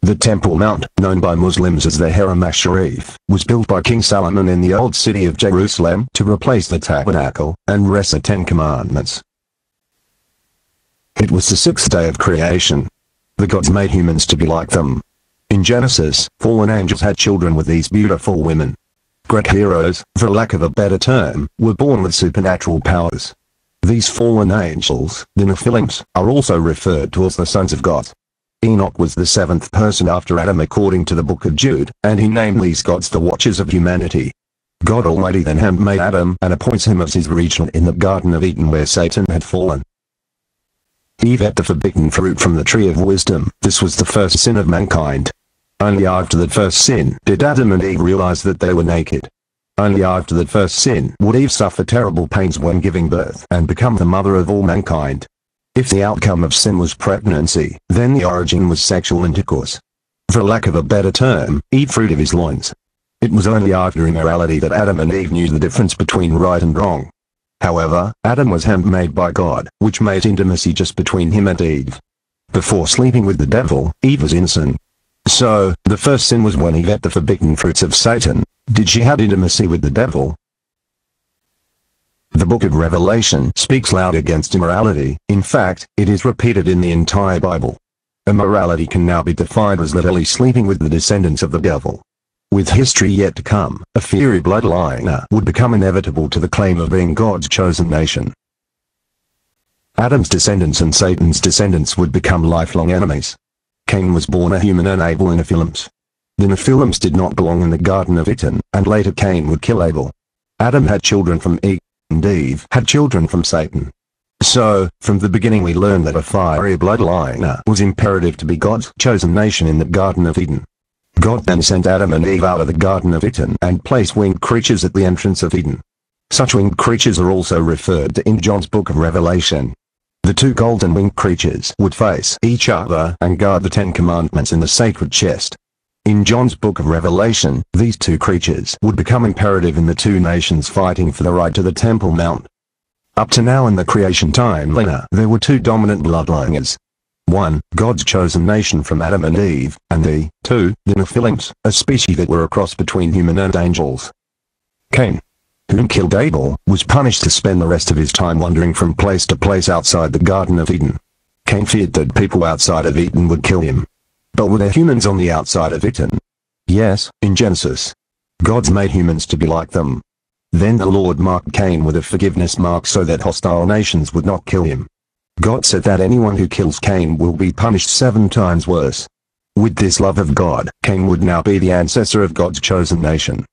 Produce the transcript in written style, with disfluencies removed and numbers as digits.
The Temple Mount, known by Muslims as the Haram Sharif, was built by King Solomon in the old city of Jerusalem to replace the tabernacle and rest the Ten Commandments. It was the sixth day of creation. The gods made humans to be like them. In Genesis, fallen angels had children with these beautiful women. Great heroes, for lack of a better term, were born with supernatural powers. These fallen angels, the Nephilims, are also referred to as the sons of God. Enoch was the seventh person after Adam according to the book of Jude, and he named these gods the watchers of humanity. God Almighty then handmade Adam and appoints him as his regent in the Garden of Eden where Satan had fallen. Eve ate the forbidden fruit from the tree of wisdom. This was the first sin of mankind. Only after that first sin did Adam and Eve realize that they were naked. Only after that first sin would Eve suffer terrible pains when giving birth and become the mother of all mankind. If the outcome of sin was pregnancy, then the origin was sexual intercourse. For lack of a better term, eat fruit of his loins. It was only after immorality that Adam and Eve knew the difference between right and wrong. However, Adam was handmade by God, which made intimacy just between him and Eve. Before sleeping with the devil, Eve was innocent. So, the first sin was when Eve ate the forbidden fruits of Satan. Did she have intimacy with the devil? The book of Revelation speaks loud against immorality. In fact, it is repeated in the entire Bible. Immorality can now be defined as literally sleeping with the descendants of the devil. With history yet to come, a fiery bloodline would become inevitable to the claim of being God's chosen nation. Adam's descendants and Satan's descendants would become lifelong enemies. Cain was born a human and Abel in Nephilims. The Nephilims did not belong in the Garden of Eden, and later Cain would kill Abel. Adam had children from Eve, and Eve had children from Satan. So, from the beginning we learn that a fiery bloodline was imperative to be God's chosen nation in the Garden of Eden. God then sent Adam and Eve out of the Garden of Eden and placed winged creatures at the entrance of Eden. Such winged creatures are also referred to in John's book of Revelation. The two golden winged creatures would face each other and guard the Ten Commandments in the sacred chest. In John's book of Revelation, these two creatures would become imperative in the two nations fighting for the right to the Temple Mount. Up to now in the creation timeline, there were two dominant bloodlines. One, God's chosen nation from Adam and Eve, and the Nephilims, a species that were a cross between human and angels. Cain, whom killed Abel, was punished to spend the rest of his time wandering from place to place outside the Garden of Eden. Cain feared that people outside of Eden would kill him. But were there humans on the outside of Eden? Yes, in Genesis. God made humans to be like them. Then the Lord marked Cain with a forgiveness mark so that hostile nations would not kill him. God said that anyone who kills Cain will be punished 7 times worse. With this love of God, Cain would now be the ancestor of God's chosen nation.